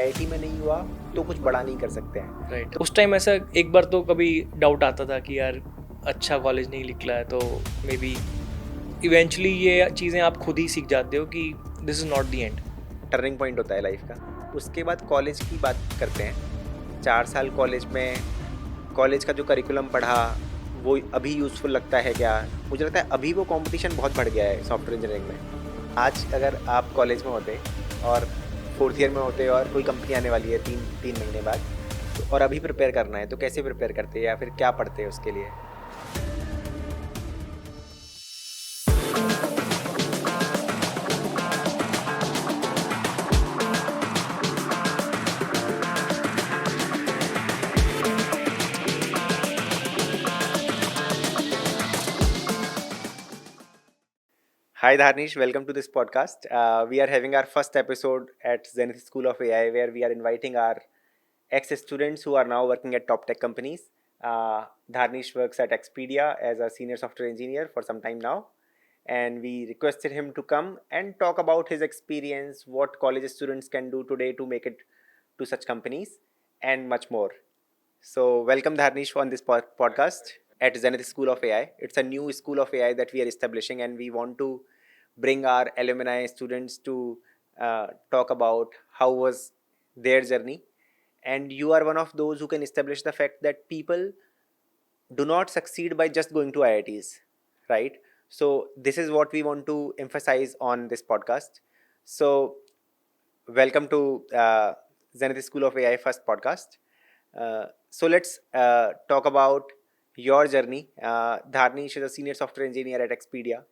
IIT में नहीं हुआ तो कुछ बड़ा नहीं कर सकते हैं। राइट उस टाइम ऐसा एक बार तो कभी डाउट आता था कि यार अच्छा कॉलेज नहीं निकला है तो मे बी इवेंचुअली ये चीज़ें आप खुद ही सीख जाते हो कि this is not the end. Turning point होता है लाइफ का। उसके बाद कॉलेज की बात करते हैं। 4 साल कॉलेज में कॉलेज का जो करिकुलम पढ़ा वो अभी यूज़फुल लगता है क्या? मुझे लगता है अभी वो कंपटीशन बहुत बढ़ गया है सॉफ्टवेयर इंजीनियरिंग में। आज अगर आप कॉलेज में होते और फोर्थ ईयर में होते और कोई कंपनी आने वाली है 3 महीने बाद तो और अभी प्रिपेयर करना है तो कैसे प्रिपेयर करते या फिर क्या पढ़ते हैं उसके लिए? Hi Dharnish, welcome to this podcast. We are having our first episode at Zenith School of AI where we are inviting our ex-students who are now working at top tech companies. Dharnish works at Expedia as a senior software engineer for some time now, and we requested him to come and talk about his experience, what college students can do today to make it to such companies, and much more. So, welcome Dharnish on this podcast at Zenith School of AI. It's a new school of AI that we are establishing, and we want to bring our alumni students to talk about how was their journey. And you are one of those who can establish the fact that people do not succeed by just going to IITs, right? So this is what we want to emphasize on this podcast. So welcome to Zenith School of AI first podcast. So let's talk about your journey. Dharnish is a senior software engineer at Expedia.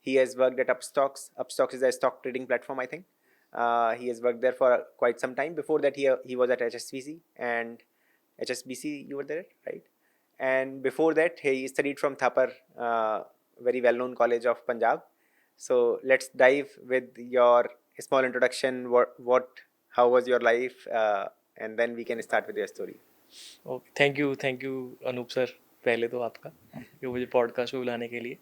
He has worked at Upstocks. Upstocks is a stock trading platform, I think. He has worked there for quite some time. Before that, he was at HSBC and HSBC. You were there, right? And before that, he studied from Thapar, very well-known college of Punjab. So let's dive with your small introduction. How was your life, and then we can start with your story. Okay thank you Anoop sir पहले तो आपका कि मुझे podcast पे बुलाने के लिए।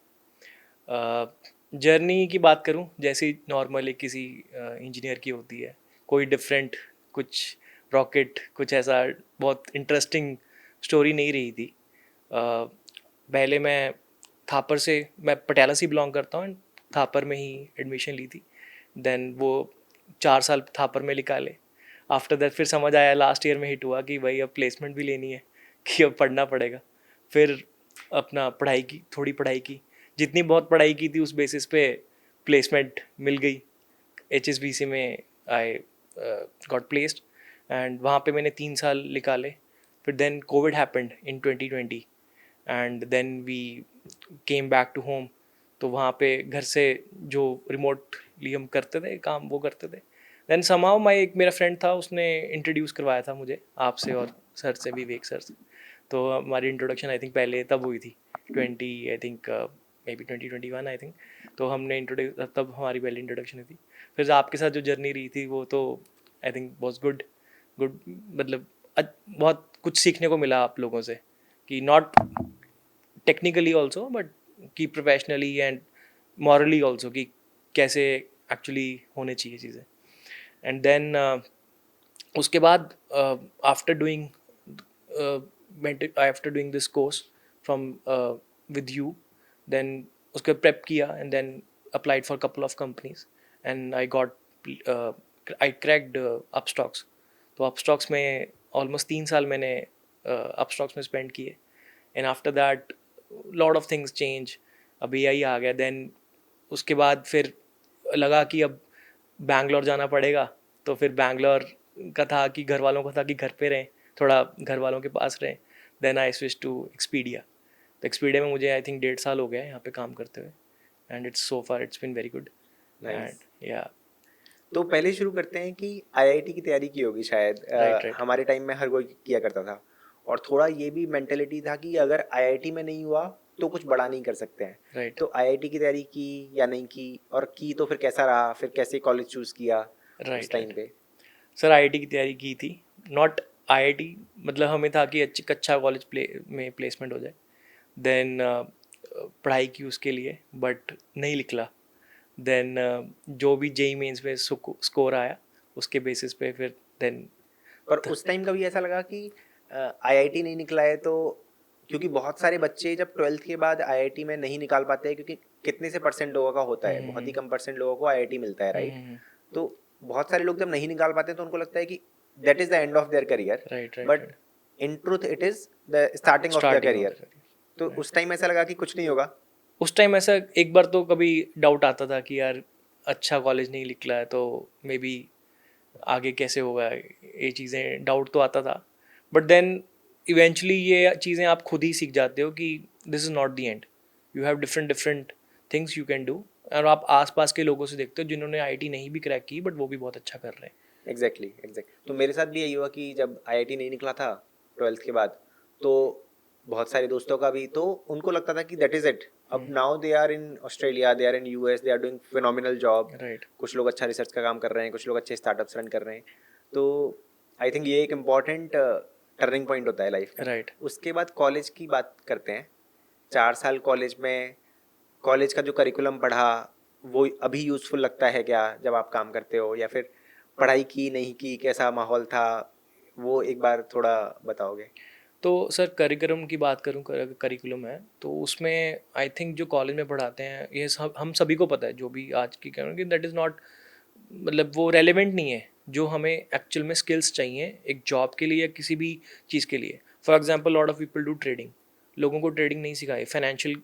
Journey की बात करूं जैसे नॉर्मली किसी इंजीनियर की होती है, कोई डिफरेंट कुछ रॉकेट कुछ ऐसा बहुत इंटरेस्टिंग स्टोरी नहीं रही थी। पहले मैं पटियाला से बिलोंग करता हूँ, थापर में ही एडमिशन ली थी। देन वो 4 साल थापर में निकाले। आफ्टर दैट फिर समझ आया लास्ट ईयर में हिट हुआ कि भाई अब प्लेसमेंट भी लेनी है कि अब पढ़ना पड़ेगा। फिर अपना थोड़ी पढ़ाई की, जितनी बहुत पढ़ाई की थी उस बेसिस पे प्लेसमेंट मिल गई। HSBC में आई गॉट प्लेस्ड एंड वहाँ पे मैंने 3 साल निकाले। फिर then covid happened in 2020 and then we came back to home. तो वहाँ पे घर से जो रिमोटली हम करते थे काम वो करते थे। देन समाउ एक मेरा फ्रेंड था, उसने इंट्रोड्यूस करवाया था मुझे आपसे और सर से, विवेक सर से। तो हमारी इंट्रोडक्शन आई थिंक पहले तब हुई थी 20 I think may be 2021 I think. तो हमने इंट्रोड्यूस तब हमारी पहली इंट्रोडक्शन हुई थी। फिर आपके साथ जो जर्नी रही थी वो तो I think was good good. मतलब बहुत कुछ सीखने को मिला आप लोगों से कि नॉट टेक्निकली ऑल्सो बट कि प्रोफेशनली एंड मॉरली ऑल्सो कि कैसे एक्चुअली होने चाहिए चीज़ें। एंड देन उसके बाद after doing this course from with you, then उसके प्रेप किया and then applied for couple of companies and I cracked Upstox. तो अपस्टॉक्स में ऑलमोस्ट 3 साल मैंने अपस्टॉक्स में स्पेंड किए। And after that lot of things change. अब AI आ गया। देन उसके बाद फिर लगा कि अब बैंगलोर जाना पड़ेगा। तो फिर बैंगलोर का था कि घर वालों को था कि घर पे रहें, थोड़ा घर वालों के पास रहें। Then I switch to Expedia. तो एक्सपीडिया में मुझे आई थिंक 1.5 साल हो गया है यहाँ पे काम करते हुए and it's so far it's been very good and या। तो पहले शुरू करते हैं कि आईआईटी की तैयारी की होगी शायद। राइट हमारे टाइम में हर कोई किया करता था और थोड़ा ये भी मेंटेलिटी था कि अगर आईआईटी में नहीं हुआ तो कुछ बड़ा नहीं कर सकते हैं। राइट तो आईआईटी की तैयारी की या नहीं की, और की तो फिर कैसा रहा, फिर कैसे कॉलेज चूज किया उस राइट टाइम राइट पे? सर IIT की तैयारी की थी। नॉट IIT, मतलब हमें था कि अच्छा कॉलेज में प्लेसमेंट हो जाए। देन पढ़ाई की उसके लिए बट नहीं निकला। देन जो भी JEE मेंस में स्कोर आया उसके बेसिस पे फिर देन और उस टाइम कभी ऐसा लगा कि आईआईटी नहीं निकला है तो, क्योंकि बहुत सारे बच्चे जब 12th के बाद आईआईटी में नहीं निकाल पाते हैं, क्योंकि कितने से परसेंट लोगों का होता है, बहुत ही कम परसेंट लोगों को आईआईटी मिलता है, राइट? तो बहुत सारे लोग जब नहीं निकाल पाते तो उनको लगता है कि that is the end of their career, right right but in truth it is the starting of their career. तो Right. उस टाइम ऐसा लगा कि कुछ नहीं होगा। उस टाइम ऐसा एक बार तो कभी डाउट आता था कि यार अच्छा कॉलेज नहीं निकला है तो मे बी आगे कैसे होगा, ये चीज़ें डाउट तो आता था। बट देन इवेंचुअली ये चीज़ें आप खुद ही सीख जाते हो कि this is not the end, you have different different things you can do. और आप आसपास के लोगों से देखते हो जिन्होंने आईआईटी नहीं भी क्रैक की बट वो भी बहुत अच्छा कर रहे हैं। एग्जैक्टली। तो मेरे साथ भी यही हुआ कि जब आईआईटी नहीं निकला था 12th के बाद, तो बहुत सारे दोस्तों का भी, तो उनको लगता था कि दैट इज इट, अब now they are in Australia, they are in US, they are doing phenomenal job. Right कुछ लोग अच्छा रिसर्च का काम कर रहे हैं, कुछ लोग अच्छे स्टार्टअप्स रन कर रहे हैं। तो आई थिंक ये एक इम्पॉर्टेंट टर्निंग पॉइंट होता है लाइफ में। राइट उसके बाद कॉलेज की बात करते हैं। 4 साल कॉलेज में, कॉलेज का जो करिकुलम पढ़ा वो अभी यूज़फुल लगता है क्या जब आप काम करते हो, या फिर पढ़ाई की नहीं की, कैसा माहौल था, वो एक बार थोड़ा बताओगे? तो सर करिकुलम की बात करूँ, करिकुलम है तो उसमें आई थिंक जो कॉलेज में पढ़ाते हैं ये सब हम सभी को पता है, जो भी आज की कहेंगे दैट इज़ नॉट, मतलब वो रेलेवेंट नहीं है जो हमें एक्चुअल में स्किल्स चाहिए एक जॉब के लिए या किसी भी चीज़ के लिए। For example lot of people do trading, लोगों को ट्रेडिंग नहीं सिखाई, फाइनेंशियल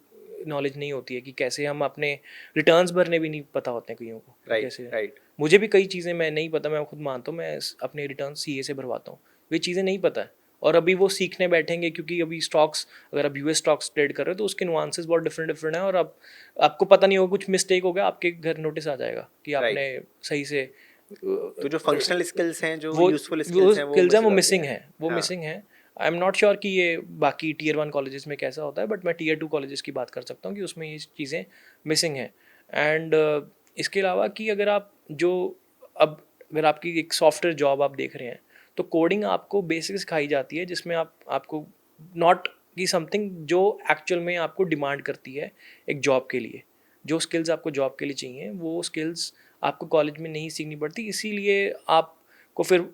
नॉलेज नहीं होती है कि कैसे हम अपने रिटर्न्स भरने भी नहीं पता होते हैं कईयों को कि राइट कैसे। राइट मुझे भी कई चीज़ें मैं नहीं पता, मैं खुद मानता हूँ मैं अपने रिटर्न सीए से भरवाता हूँ, वे चीज़ें नहीं पता है। और अभी वो सीखने बैठेंगे क्योंकि अभी स्टॉक्स, अगर आप यूएस स्टॉक्स ट्रेड कर रहे हो तो उसके नुआंसेस बहुत डिफरेंट डिफरेंट है, और अब आपको पता नहीं होगा कुछ मिस्टेक हो गया आपके घर नोटिस आ जाएगा कि आपने राइट। सही से तो जो फंक्शनल स्किल्स हैं, जो वो यूज़फुल वो स्किल्स हैं, वो स्किल्स हैं मिस वो हो जाते मिसिंग हैं। हैं, वो हाँ, मिसिंग हैं। आई एम नॉट श्योर कि ये बाकी टीयर 1 कॉलेजेस में कैसा होता है, बट मैं टीयर 2 कॉलेजेस की बात कर सकता हूँ कि उसमें ये चीज़ें मिसिंग हैं। एंड इसके अलावा कि अगर आप जो अब अगर आपकी एक सॉफ्टवेयर जॉब आप देख रहे हैं तो कोडिंग आपको बेसिक सिखाई जाती है, जिसमें आपको नॉट की समथिंग जो एक्चुअल में आपको डिमांड करती है एक जॉब के लिए, जो स्किल्स आपको जॉब के लिए चाहिए वो स्किल्स आपको कॉलेज में नहीं सीखनी पड़ती। इसीलिए आपको फिर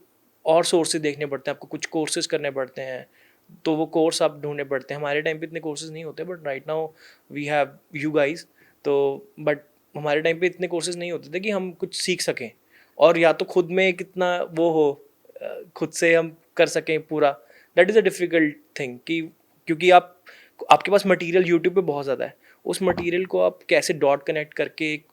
और सोर्सेज देखने पड़ते हैं, आपको कुछ कोर्सेज करने पड़ते हैं, तो वो कोर्स आप ढूंढने पड़ते हैं। हमारे टाइम पे इतने कोर्सेज नहीं होते, but right now we have you guys. तो बट हमारे टाइम पे इतने कोर्सेज नहीं होते थे कि हम कुछ सीख सकें, और या तो खुद में कितना वो हो, खुद से हम कर सकें पूरा। That is a difficult thing कि क्योंकि आपके पास मटेरियल यूट्यूब पे बहुत ज़्यादा है, उस मटेरियल को आप कैसे डॉट कनेक्ट करके एक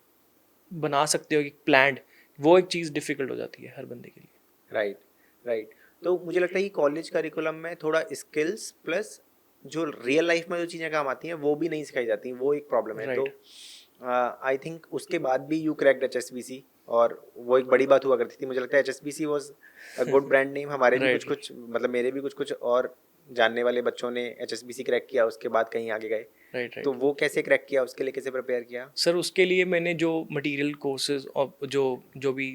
बना सकते हो एक प्लान, वो एक चीज़ डिफ़िकल्ट हो जाती है हर बंदे के लिए। Right right. तो मुझे लगता है कि कॉलेज करिकुलम में थोड़ा स्किल्स प्लस जो रियल लाइफ में जो चीज़ें काम आती हैं वो भी नहीं सिखाई जाती, वो एक प्रॉब्लम है। तो राइट आई थिंक उसके बाद भी यू क्रैक्ड एचएसबीसी, और वो एक बड़ी बात हुआ करती थी। मुझे लगता है HSBC was a good brand name. हमारे भी कुछ राइट कुछ, मतलब मेरे भी कुछ कुछ और जानने वाले बच्चों ने एचएसबीसी क्रैक किया, उसके बाद कहीं आगे गए। राइट तो राइट। वो कैसे क्रैक किया, उसके लिए कैसे प्रिपेयर किया? सर उसके लिए मैंने जो मटेरियल कोर्सेज और जो जो भी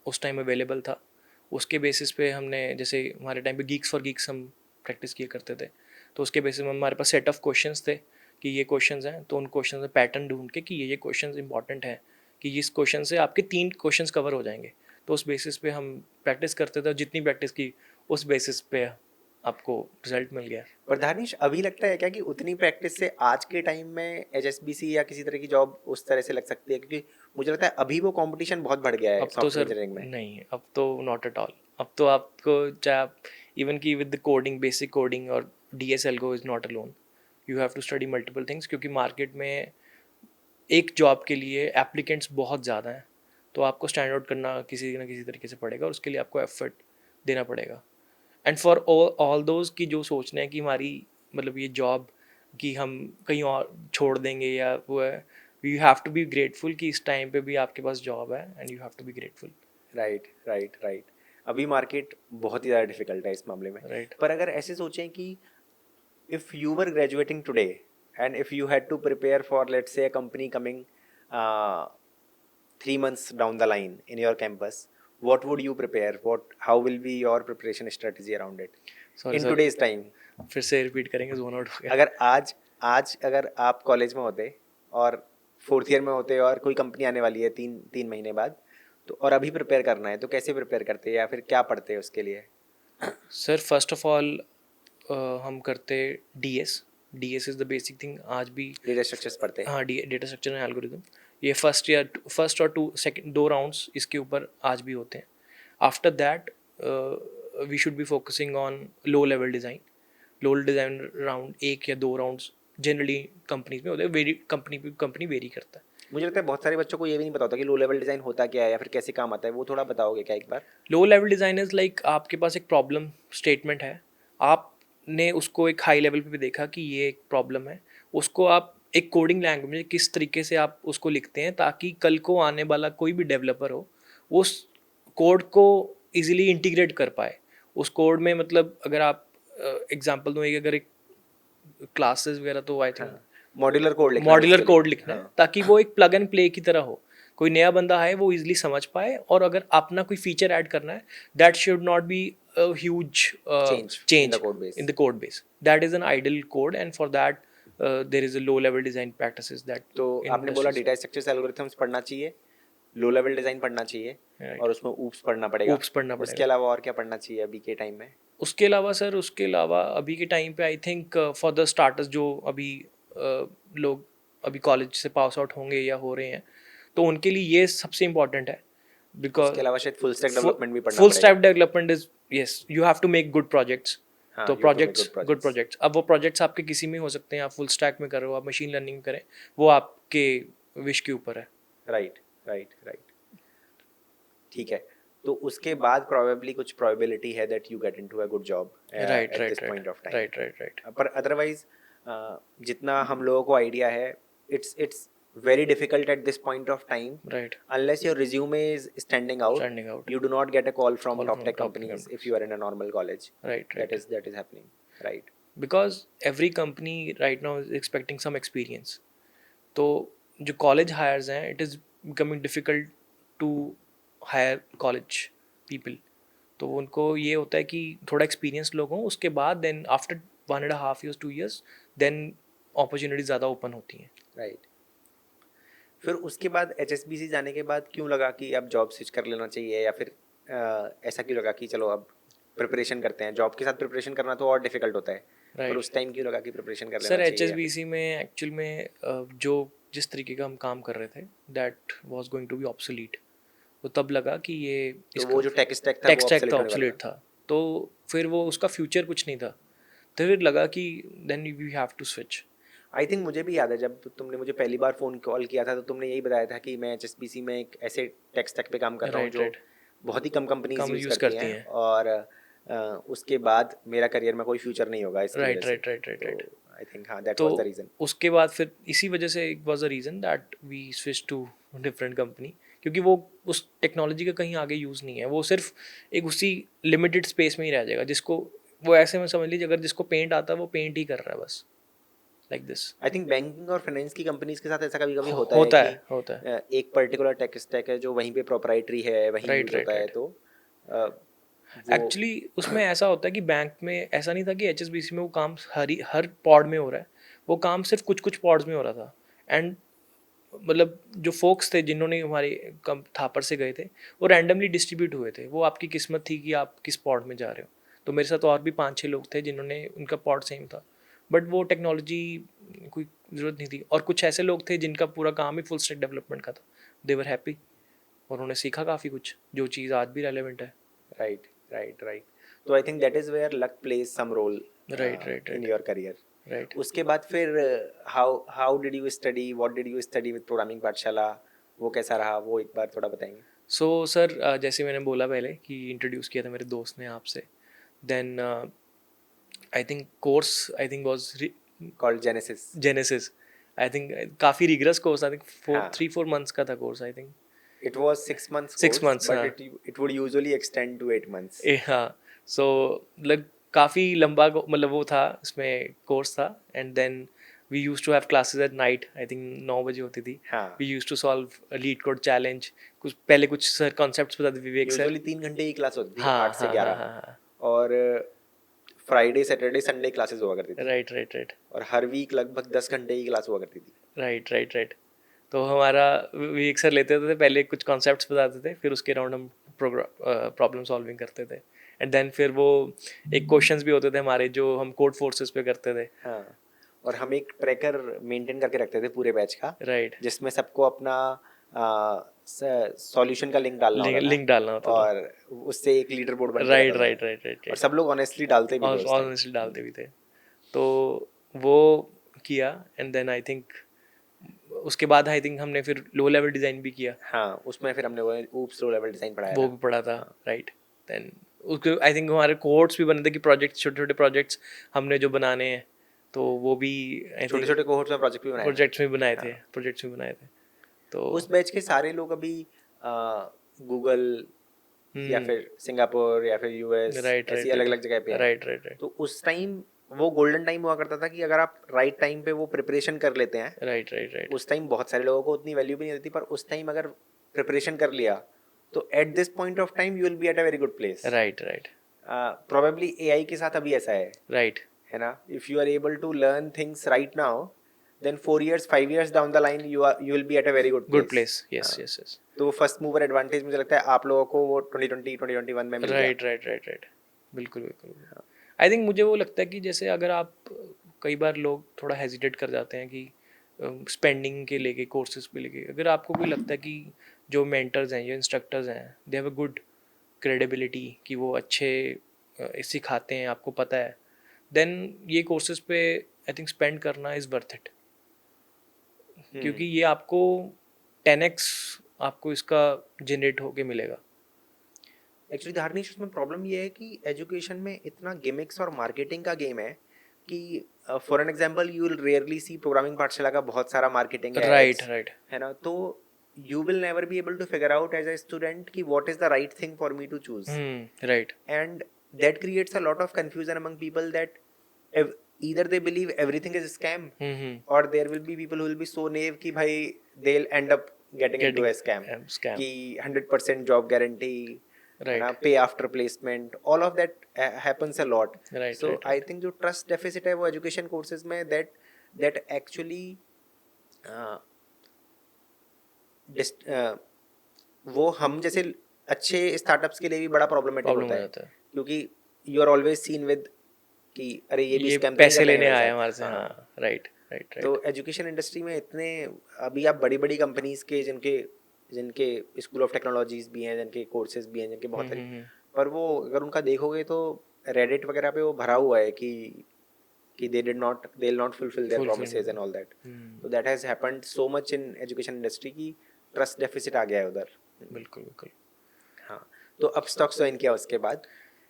उस टाइम अवेलेबल था उसके बेसिस पे हमने, जैसे हमारे टाइम पे गीक्स फॉर गीक्स हम प्रैक्टिस किया करते थे, तो उसके बेसिस में हमारे पास सेट ऑफ क्वेश्चंस थे कि ये क्वेश्चंस हैं, तो उन क्वेश्चंस में पैटर्न ढूंढ के कि ये क्वेश्चंस इंपॉर्टेंट हैं, कि इस क्वेश्चन से आपके 3 क्वेश्चंस कवर हो जाएंगे, तो उस बेसिस पे हम प्रैक्टिस करते थे, और जितनी प्रैक्टिस की उस बेसिस पे आपको रिजल्ट मिल गया। पर धार्निश, अभी लगता है क्या कि उतनी प्रैक्टिस से आज के टाइम में एचएसबीसी या किसी तरह की जॉब उस तरह से लग सकती है? क्योंकि मुझे लगता है अभी वो कंपटीशन बहुत बढ़ गया है अब तो सॉफ्टवेयर सर इंजीनियरिंग में। नहीं, अब तो नॉट एट ऑल। अब तो आपको चाहे आप इवन की विद कोडिंग, बेसिक कोडिंग और D S algo is not alone, you have to study multiple things, क्योंकि मार्केट में एक जॉब के लिए एप्लीकेंट्स बहुत ज़्यादा हैं, तो आपको स्टैंड आउट करना किसी ना किसी तरीके से पड़ेगा, और उसके लिए आपको एफर्ट देना पड़ेगा। एंड फॉर ऑल दोज की जो सोच रहे हैं कि हमारी मतलब ये जॉब कि हम कहीं और छोड़ देंगे या वो है, you have to be grateful कि इस टाइम पे भी आपके पास जॉब है, and you have to be grateful. Right right right. अभी मार्केट बहुत ही ज़्यादा डिफिकल्ट है इस मामले में। राइट पर अगर ऐसे सोचें कि if you were graduating today and if you had to prepare for let's say a company coming 3 months down the line in your campus, what would you prepare? How will be your preparation strategy around it sorry in sir, today's time? फिर से repeat करेंगे, zone out हो गया। अगर आज आज अगर आप कॉलेज में होते और 4th ईयर में होते और कोई कंपनी आने वाली है 3 महीने बाद, तो और अभी प्रिपेयर करना है, तो कैसे प्रिपेयर करते, या फिर क्या पढ़ते हैं उसके लिए? सर फर्स्ट ऑफ ऑल हम करते D S is the basic thing आज भी. डेटा स्ट्रक्चर्स पढ़ते हैं. हाँ, डेटा स्ट्रक्चर एंड एल्गोरिदम. ये फर्स्ट और टू सेकंड 2 राउंड्स इसके ऊपर आज भी होते हैं. After that we should be focusing on low level design. Low design round 1 या 2 राउंड्स जनरली कंपनीज में होते हैं. कंपनी वेरी करता है. मुझे लगता है बहुत सारे बच्चों को ये भी नहीं पता होता कि लो लेवल डिज़ाइन होता क्या है या फिर कैसे काम आता है. वो थोड़ा बताओगे क्या एक बार? Low level design is like आपके पास एक प्रॉब्लम स्टेटमेंट है. आपने उसको एक हाई लेवल पे भी देखा कि ये एक प्रॉब्लम है. उसको आप एक कोडिंग लैंग्वेज में किस तरीके से आप उसको लिखते हैं ताकि कल को आने वाला कोई भी डेवलपर हो वो उस कोड को इजीली इंटीग्रेट कर पाए. उस कोड में मतलब अगर आप एग्जांपल दूँ, अगर एक क्लासेस वगैरह तो आई थिंक मॉड्यूलर कोड लिखना. Modular basically. कोड लिखना है हाँ. ताकि वो एक प्लग एंड प्ले की तरह हो. कोई नया बंदा है वो इजीली समझ पाए, और अगर अपना कोई फीचर ऐड करना है that should not be a huge Change in change the code base. in the code base. That is an idle code, and for that there is a low level design practices that तो आपने बोला industries- data structures algorithms पढ़ना चाहिए, लो level design पढ़ना चाहिए, Right. और उसमें oops पढ़ना पड़ेगा. Oops पढ़ना उसके पड़ेगा. अलावा और क्या पढ़ना चाहिए अभी के टाइम में? उसके अलावा सर, उसके अलावा अभी के टाइम पे I think for the starters जो अभी लोग अभी कॉलेज से पास आउट होंगे या हो रहे हैं, तो उनके लिए ये सबसे इम्पोर्टेंट है. बिकॉज उसके अलावा शायद फुल स्टैक डेवलपमेंट भी पढ़ना फुल पड़ेगा. Stack development is yes, you have to make good projects. हाँ, तो you have to make projects good good projects. Projects, अब वो प्रोजेक्ट्स आपके किसी में हो सकते हैं. आप फुल स्टैक में कर रहे हो, आप मशीन लर्निंग में करें, वो आपके विश के ऊपर है. Right right right. ठीक है. तो उसके बाद प्रोबेबली कुछ प्रोबेबिलिटी है that you get into a good job right at right this point of time. Right right right पर अदरवाइज जितना हम लोगों को आइडिया है, it's very difficult at this point of time right unless your resume is standing out. Standing out. You do not get a call from Call top from tech top companies companies. if you are in a normal college. Right That right. is happening. Right. Because every company right now is expecting some experience. तो जो college hires हैं, it is becoming difficult to hire college people. तो उनको ये होता है कि थोड़ा एक्सपीरियंस लोग हों, उसके बाद then after 1.5 years 2 years then opportunity ज़्यादा ओपन होती हैं. राइट. फिर उसके बाद HSBC जाने के बाद क्यों लगा कि अब जॉब स्विच कर लेना चाहिए, या फिर ऐसा क्यों लगा कि चलो अब प्रिपरेशन करते हैं? जॉब के साथ प्रिपरेशन करना तो और डिफिकल्ट होता है. पर राइट. उस टाइम क्यों लगा कि प्रिपरेशन कर सर लेना चाहिए? HSBC में एक्चुअल में जो जिस तरीके का हम काम कर रहे थे that was going to be obsolete. तो तब लगा कि ये तो वो जो टेक स्टैक था टेक वो स्टैक obsolete था, होने वाला ऑब्सोलीट था. तो फिर वो उसका फ्यूचर कुछ नहीं था. तो फिर लगा कि then we have to switch. I think मुझे भी याद है जब तुमने मुझे पहली बार फ़ोन कॉल किया था तो तुमने यही बताया था कि मैं HSBC में एक ऐसे टेक स्टैक पे काम कर रहा हूँ राइट जो राइट. बहुत ही कम कंपनीज कम यूज़ use करती करती हैं, हैं. और उसके बाद मेरा करियर में कोई फ्यूचर नहीं होगा इसकी राइट वजह से. Right right right right. I think हाँ, दैट तो वाज द रीज़न. उसके बाद फिर इसी वजह से was the reason that we switch to different company. क्योंकि वो उस टेक्नोलॉजी का कहीं आगे यूज़ नहीं है. वो सिर्फ एक उसी लिमिटेड स्पेस में ही रह जाएगा. जिसको वो ऐसे में समझ लीजिए, अगर जिसको पेंट आता है वो पेंट ही कर रहा है बस, like this. I think banking और फाइनेंस की कंपनीज के साथ ऐसा कभी कभी होता होता है है होता है. कि एक पर्टिकुलर टेक स्टैक है जो वहीं पे प्रोप्राइटरी है, वहीं Right, यूज right, होता है. right. तो वो एक्चुअली उसमें ऐसा होता है कि बैंक में ऐसा नहीं था कि HSBC में वो काम हर पॉड में हो रहा है. वो काम सिर्फ कुछ कुछ पॉड्स में हो रहा था. एंड मतलब जो फोक्स थे जिन्होंने हमारे कम थापर से गए थे वो रैंडमली डिस्ट्रीब्यूट हुए थे. वो आपकी किस्मत थी कि आप किस पॉड में जा रहे हो. तो मेरे साथ और भी 5-6 लोग थे जिन्होंने उनका पॉड सेम था, बट वो टेक्नोलॉजी कोई ज़रूरत नहीं थी. और कुछ ऐसे लोग थे जिनका पूरा काम ही फुल स्टैक डेवलपमेंट का था. दे वर हैप्पी और उन्होंने सीखा काफ़ी कुछ जो चीज़ आज भी रेलेवेंट है. Right right right. तो I think that is where luck plays some role Right. In your career. Right. उसके बाद फिर how did you study, what did you study with programming Pathshala? वो कैसा रहा, वो एक बार थोड़ा बताएंगे? सो सर जैसे मैंने बोला पहले कि इंट्रोड्यूस किया था मेरे दोस्त ने आपसे. Then I think course I think was called Genesis. Genesis. I think काफ़ी रिगरस कोर्स. आई थिंक हाँ. 3-4 months का था course I think. It was 6 months 6 months, but हाँ. it would usually extend to 8 months. हाँ. सो मतलब काफ़ी लंबा मतलब वो था, उसमें कोर्स था. And then we use to have classes at night. I think 9 बजे होती थी. हाँ. We use to solve LeetCode challenge. कुछ पहले कुछ सर कॉन्सेप्ट्स बताते विवेक सर. यूजुअली 3 घंटे की क्लास होती थी, हाँ 8 से हाँ 11. हाँ हाँ. और फ्राइडे सैटरडे संडे क्लासेस हुआ करती थी. राइट राइट राइट और हर वीक लगभग 10 घंटे की क्लास हुआ करती थी. Right right right. तो हमारा विवेक सर लेते थे, पहले कुछ कॉन्सेप्ट्स बताते थे, फिर उसके अराउंड हम प्रॉब्लम सॉल्विंग करते थे. एंड देन फिर वो एक क्वेश्चंस भी होते थे हमारे जो हम कोड फोर्सेस पे करते थे. हाँ, और हम एक ट्रैकर मेंटेन करके रखते थे पूरे बैच का, राइट. जिसमें सबको अपना सॉल्यूशन का लिंक डालना होता था, लिंक डालना होता था. और उससे एक लीडर बोर्ड बन के राइट रहता था, राइट राइट राइट और राइट. सब लोग ऑनेस्टली डालते भी थे और उस टाइम। ऑनेस्टली डालते भी थे. तो वो किया एंड देन आई थिंक उसके बाद आई थिंक हमने फिर लो लेवल डिज़ाइन भी किया. हाँ, उसमें फिर हमने वो ऊप्स लो लेवल डिजाइन पढ़ाया वो था। भी पढ़ा था. हाँ, राइट. देन उसके आई थिंक हमारे कोड्स भी बने थे कि प्रोजेक्ट्स, छोटे छोटे प्रोजेक्ट्स हमने जो बनाने हैं, तो वो भी आई छोटे थिंक छोटे कोहोर्ट्स में प्रोजेक्ट भी बनाए थे। प्रोजेक्ट्स में बनाए थे. हाँ, प्रोजेक्ट्स में बनाए थे. तो उस बैच के सारे लोग अभी गूगल या फिर सिंगापुर या फिर यूएस राइट ऐसी राइट अलग अलग जगह पे हैं। राइट राइट राइट तो उस टाइम वो गोल्डन टाइम हुआ करता था कि अगर आप राइट टाइम पे वो प्रिपरेशन कर लेते हैं, राइट राइट राइट उस टाइम बहुत सारे लोगों को उतनी वैल्यू भी नहीं रहती, पर उस टाइम अगर प्रिपरेशन कर लिया तो at this point of time you will be at a very good place. Right right probably AI के साथ अभी ऐसा राइट. है ना? If you are able to learn things right now, then 4 years 5 years down the line you will be at a very good good place. Place. Yes yes yes. तो first mover advantage मुझे लगता है आप लोगों को वो 2020 2021 में मिल गया। Right right right right. बिल्कुल बिल्कुल. आई थिंक मुझे वो लगता है कि जैसे अगर आप, कई बार लोग थोड़ा हेजिटेट कर जाते हैं कि स्पेंडिंग के लेके, कोर्सेज पे लेके, अगर आपको कोई लगता है कि जो मेंटर्स हैं, जो इंस्ट्रक्टर्स हैं, they have a good credibility, कि वो अच्छे सिखाते हैं, आपको पता है, देन ये कोर्सेज पे आई थिंक स्पेंड करना इज़ वर्थ इट. क्योंकि ये आपको 10x आपको इसका जनरेट होके मिलेगा. एक्चुअली धार्निश, उसमें प्रॉब्लम ये है कि एजुकेशन में इतना गिमिक्स और मार्केटिंग का गेम है कि for an example you will rarely see programming Pathshala का बहुत सारा मार्केटिंग राइट राइट है ना? तो you will never be able to figure out as a student कि what is the right thing for me to choose, right. and that creates a lot of confusion among people that either they believe everything is a scam, or there will be people who will be so naive कि भाई they'll end up getting into a scam scam. कि 100% job guarantee, है ना, Right. pay after placement, all of that happens a lot. Right, So right, I right. think जो trust deficit है वो education courses में that actually uh, वो हम जैसे अच्छे स्टार्टअप्स के लिए भी बड़ा प्रॉब्लमेटिक प्रॉब्लम होता हो है, जाता है. क्योंकि you are always seen with कि अरे ये भी ये स्कैम पैसे लेने आया हमारे से. हाँ। हाँ. राइट राइट तो राइट. एजुकेशन इंडस्ट्री में इतने, अभी आप बड़ी बड़ी कंपनीज के जिनके जिनके स्कूल ऑफ टेक्नोलॉजीज भी हैं, जिनके कोर्सेज भी हैं, जिनके बहुत सारी, पर वो अगर उनका देखोगे तो रेडिट वगैरह पे वो भरा हुआ है कि they will not fulfill their promises and all that. So that has happened so much in education industry कि trust deficit आ गया है उधर. बिल्कुल बिल्कुल. हाँ, तो अपस्टॉक्स ज्वाइन किया उसके बाद?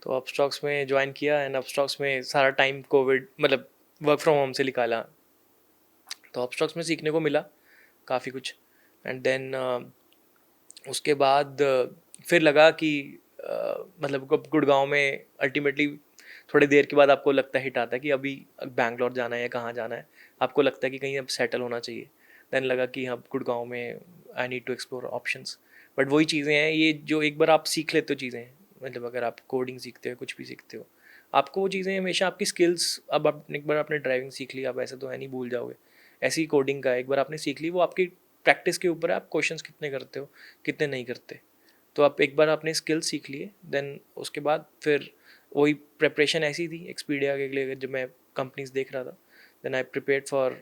तो अपस्टॉक्स में ज्वाइन किया एंड अपस्टॉक्स में सारा टाइम कोविड, मतलब वर्क फ्रॉम होम से निकाला. तो अपस्टॉक्स में सीखने को मिला काफ़ी कुछ. एंड देन उसके बाद फिर लगा कि मतलब गुड़गांव में अल्टीमेटली थोड़ी देर के बाद आपको लगता है, हिट आता है कि अभी बैंगलोर जाना है या कहाँ जाना है, आपको लगता है कि कहीं अब सेटल होना चाहिए. देन लगा कि अब गुड़गांव में I need to explore options. But वही चीज़ें हैं, ये जो एक बार आप सीख लेते हो चीज़ें, मतलब अगर आप कोडिंग सीखते हो, कुछ भी सीखते हो, आपको वो चीज़ें हमेशा आपकी स्किल्स, अब आप एक बार आपने ड्राइविंग सीख ली, आप ऐसे तो है नहीं भूल जाओगे. ऐसी कोडिंग का एक बार आपने सीख ली, वो आपकी प्रैक्टिस के ऊपर है, आप क्वेश्चंस कितने करते हो, कितने नहीं करते. तो आप एक बार आपने स्किल सीख लिए, देन उसके बाद फिर वही प्रिपरेशन ऐसी थी एक्सपीडिया के लिए. जब मैं कंपनीज देख रहा था, then I prepared for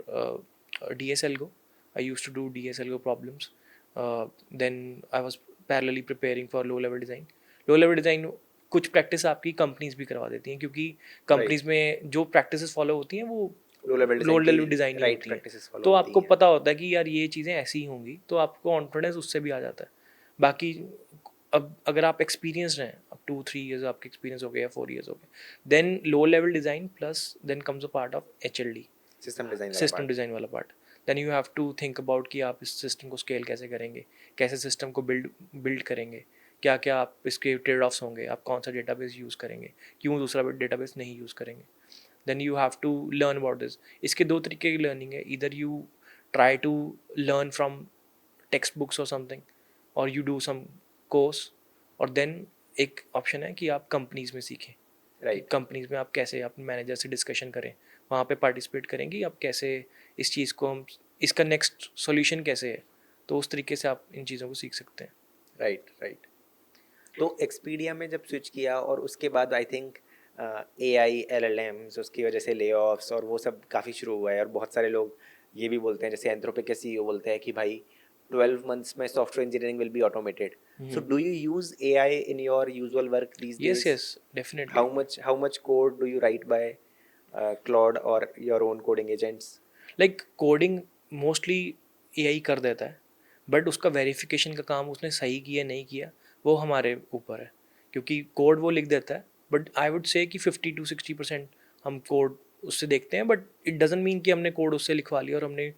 DSLGO. I used to do DSLGO problems. Then I was parallelly preparing for low level design. Low level design कुछ प्रैक्टिस आपकी कंपनीज भी करवा देती हैं, क्योंकि कंपनीज में जो प्रैक्टिस फॉलो होती हैं वो लो लेवल डिज़ाइन ही होती है. तो आपको पता होता है कि यार ये चीज़ें ऐसी ही होंगी, तो आपको कॉन्फिडेंस उससे भी आ जाता है. बाकी अब अगर आप एक्सपीरियंस हैं, अब 2-3 ईयर्स आपके एक्सपीरियंस हो गए या 4 ईयर्स हो गए, then low level design plus then comes a part of HLD, system design वाला part. Then you have to think about कि आप इस सिस्टम को स्केल कैसे करेंगे, कैसे सिस्टम को बिल्ड करेंगे, क्या क्या आप इसके ट्रेड ऑफ्स होंगे, आप कौन सा डेटाबेस यूज़ करेंगे, क्यों दूसरा डेटाबेस नहीं यूज़ करेंगे. Then you have to learn about this. इसके दो तरीके की लर्निंग है, इधर you try to learn from textbooks और समथिंग, और यू डू सम कोर्स, और देन एक ऑप्शन है कि आप कंपनीज में सीखें. राइट. कंपनीज में आप कैसे अपने मैनेजर से डिस्कशन करें, वहाँ पे पार्टिसिपेट करें कि आप कैसे इस चीज़ को, हम इसका नेक्स्ट सॉल्यूशन कैसे है. तो उस तरीके से आप इन चीज़ों को सीख सकते हैं. Right right. तो एक्सपीडिया में जब स्विच किया और उसके बाद आई थिंक AI LLMs उसकी वजह से ले ऑफ्स और वो सब काफ़ी शुरू हुआ है, और बहुत सारे लोग ये भी बोलते हैं, जैसे एंथ्रोपिक के CEO बोलते हैं कि भाई 12 मंथ्स में software engineering will be automated. So do you use AI in your usual work these Yes, days? yes, definitely. How much code do you write by Claude or your own coding agents? Like coding mostly AI कर देता है, but उसका verification का काम उसने सही किया नहीं किया वो हमारे ऊपर है, क्योंकि कोड वो लिख देता है, बट आई वुड से कि 50 to 60% हम कोड उससे देखते हैं, बट इट डजेंट मीन कि हमने कोड उससे लिखवा लिया और हमने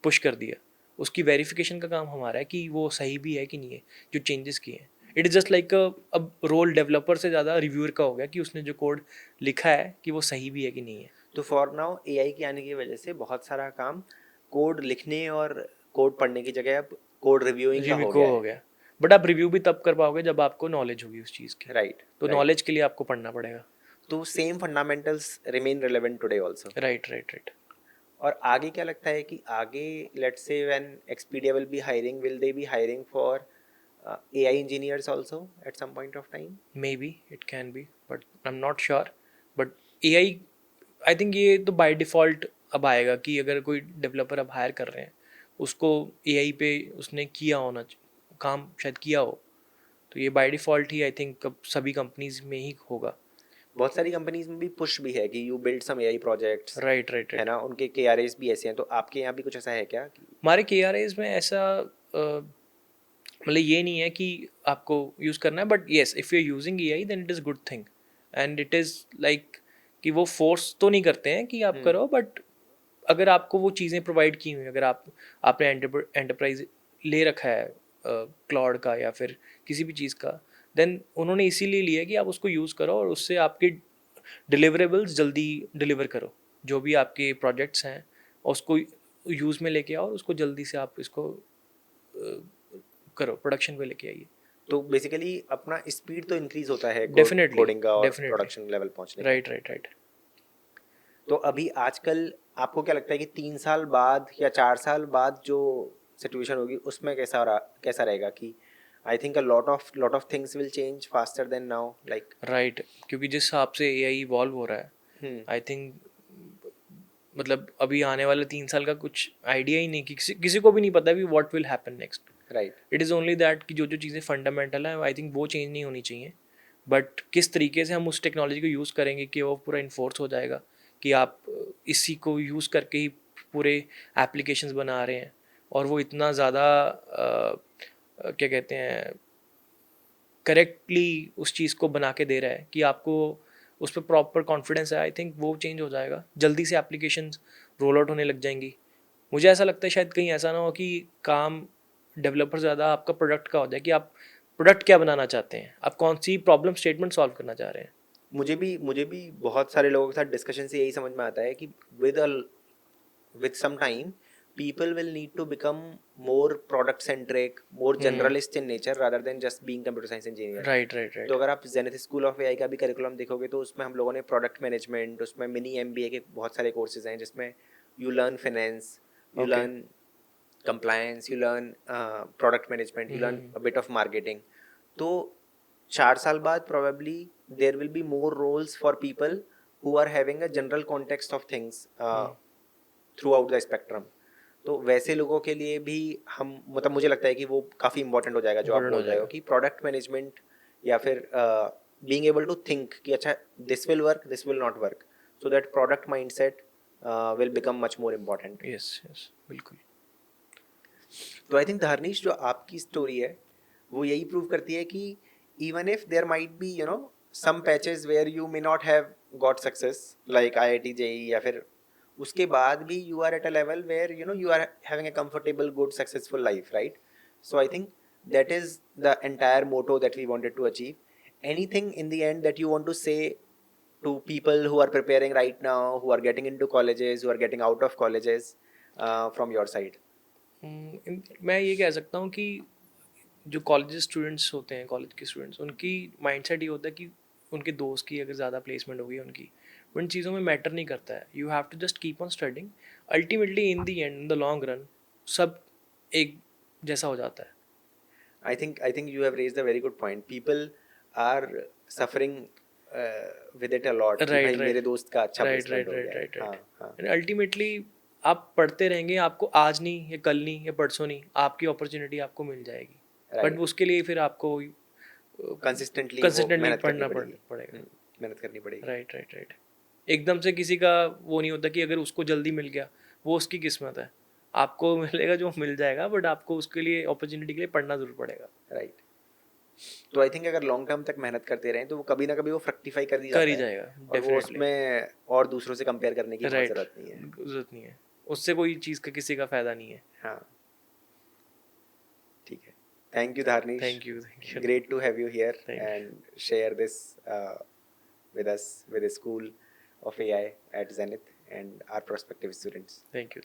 पुश कर दिया. उसकी वेरिफिकेशन का काम हमारा है कि वो सही भी है कि नहीं है जो चेंजेस किए हैं. इट इज़ जस्ट लाइक अब रोल डेवलपर से ज़्यादा रिव्यूअर का हो गया कि उसने जो कोड लिखा है कि वो सही भी है कि नहीं है. तो फॉर नाउ AI के आने की वजह से बहुत सारा काम कोड लिखने और कोड पढ़ने की जगह अब कोड रिव्यूइंग का रिव्यू हो को गया हो है. गया, बट आप रिव्यू भी तब कर पाओगे जब आपको नॉलेज होगी उस चीज़ की. राइट, तो राइट. नॉलेज के लिए आपको पढ़ना पड़ेगा. तो same fundamentals remain relevant today also. Right, right, right. और आगे क्या लगता है कि आगे let's say when Expedia will be hiring, will they be hiring for AI engineers also at some point of time? Maybe it can be, but I am not sure. But I think ये तो by default अब आएगा कि अगर कोई developer अब higher कर रहे हैं, उसको एआई पे उसने किया होना काम शायद किया हो, तो ये by default he I think अब सभी कंपनीज में ही होगा. बहुत सारी कंपनीज में भी पुश भी है कि you build some AI projects, right, right, है राइट. ना, उनके KRAs भी ऐसे हैं. तो आपके यहाँ भी कुछ ऐसा है क्या? हमारे KRAs में ऐसा मतलब ये नहीं है कि आपको यूज़ करना है, but yes if you are using AI then it is good thing, and it is like कि वो फोर्स तो नहीं करते हैं कि आप करो, बट अगर आपको वो चीज़ें प्रोवाइड की हुई हैं, अगर आपने एंटरप्राइज ले रखा है क्लाउड का या फिर किसी भी चीज़ का, देन उन्होंने इसीलिए लिया है कि आप उसको यूज़ करो और उससे आपके डिलीवरेबल्स जल्दी डिलीवर करो. जो भी आपके प्रोजेक्ट्स हैं उसको यूज़ में लेके आओ और उसको जल्दी से आप इसको करो, प्रोडक्शन पे लेके आइए. तो बेसिकली अपना स्पीड तो इंक्रीज होता है डेफिनेटली, कोडिंग का और डेफिनेटली. प्रोडक्शन लेवल पहुंचने का. Right, right, right. तो अभी आजकल आपको क्या लगता है कि 3 साल बाद या 4 साल बाद जो सिचुएशन होगी उसमें कैसा रहेगा कि I think a lot of things will change faster than now, like. Right, क्योंकि जिस हिसाब से एआई इवॉल्व हो रहा है, आई थिंक मतलब अभी आने वाले 3 साल का कुछ आइडिया ही नहीं, कि किसी को भी नहीं पता भी what will happen next. Right. It is only that कि जो जो चीज़ें फंडामेंटल हैं आई थिंक वो चेंज नहीं होनी चाहिए, बट किस तरीके से हम उस टेक्नोलॉजी को यूज़ करेंगे कि वो पूरा इन्फोर्स हो जाएगा कि आप इसी को यूज़ करके ही पूरे एप्लीकेशंस बना रहे हैं, और वो इतना ज़्यादा क्या कहते हैं करेक्टली उस चीज़ को बना के दे रहा है कि आपको उस पर प्रॉपर कॉन्फिडेंस है. आई थिंक वो चेंज हो जाएगा, जल्दी से एप्लीकेशंस रोल आउट होने लग जाएंगी. मुझे ऐसा लगता है शायद कहीं ऐसा ना हो कि काम डेवलपर ज़्यादा आपका प्रोडक्ट का हो जाए, कि आप प्रोडक्ट क्या बनाना चाहते हैं, आप कौन सी प्रॉब्लम स्टेटमेंट सॉल्व करना चाह रहे हैं. मुझे भी बहुत सारे लोगों के साथ डिस्कशन से यही समझ में आता है कि with some time people will need to become more product centric, more generalist in nature rather than just being computer science engineer. Right, right, right. तो अगर आप जेनेसिस स्कूल ऑफ AI का भी करिकुलम देखोगे तो उसमें हम लोगों ने प्रोडक्ट मैनेजमेंट, उसमें मिनी MBA के बहुत सारे कोर्सेज हैं जिसमें you learn finance, you Okay. Learn compliance, you learn product management, you learn a bit of marketing. तो 4 साल बाद probably there will be more roles for people who are having a general context of things throughout the spectrum. तो वैसे लोगों के लिए भी हम मतलब मुझे लगता है कि वो काफ़ी इंपॉर्टेंट हो जाएगा जो आप Important हो बोल रहे हो जाएगा. कि प्रोडक्ट मैनेजमेंट या फिर बीइंग एबल टू थिंक कि अच्छा this will work, this will not work, so that product mindset will become much more important. Yes, yes, बिल्कुल. तो आई थिंक धर्नीश जो आपकी स्टोरी है वो यही प्रूव करती है कि even if there might be some patches where you may not have got success like IIT JEE, या फिर उसके बाद भी you are at a level where you are having a comfortable good successful life, right? So I think that is the entire motto that we wanted to achieve. Anything in the end that you want to say to people who are preparing right now, who are getting into colleges, who are getting out of colleges, from your side? मैं ये कह सकता हूँ कि जो college students होते हैं, college के स्टूडेंट्स, उनकी माइंडसेट ये होता है कि उनके दोस्त की अगर ज़्यादा प्लेसमेंट होगी उनकी, वो इन चीज़ों में मैटर नहीं करता है. You have to just keep on studying. Ultimately in the end, in the long run, सब एक जैसा हो जाता है. I think you have raised a very good point. People are suffering with it a lot कि right भाई मेरे right दोस्त का अच्छा राइट प्लेसमेंट राइट हो राइट गया है। राइट हाँ राइट हाँ एंड अल्टीमेटली आप पढ़ते रहेंगे, आपको आज नहीं या कल नहीं या परसों नहीं, आपकी अपॉर्चुनिटी आपको मिल जाएगी, बट राइट, उसके लिए फिर आपको कंसिस्टेंटली वो कंसिस्टेंटली मेहनत करनी पढ़ना पड़ेगी। पड़ेगा। मेहनत करनी पड़ेगी। राइट राइट राइट एकदम से किसी का वो नहीं होता कि अगर उसको जल्दी मिल गया वो उसकी किस्मत है, आपको मिलेगा जो मिल जाएगा, बट आपको उसके लिए अपॉर्चुनिटी के लिए पढ़ना जरूर पड़ेगा। राइट, तो आई थिंक अगर लॉन्ग टर्म तक मेहनत करते रहें तो वो कभी ना कभी वो फ्रक्टिफाई कर ही कर जाता ही है, जाएगा और वो डेफिनेटली। उसमें और दूसरों से कंपेयर करने की बहुत राइट, ज़रूरत नहीं है। जरूरत नहीं है, उससे कोई चीज़ का किसी का फायदा नहीं है। हाँ, ठीक है। Thank you Dharnish, thank you, thank you, great to have you here thank you, and share this with us, with the school of AI at Zenith and our prospective students. Thank you.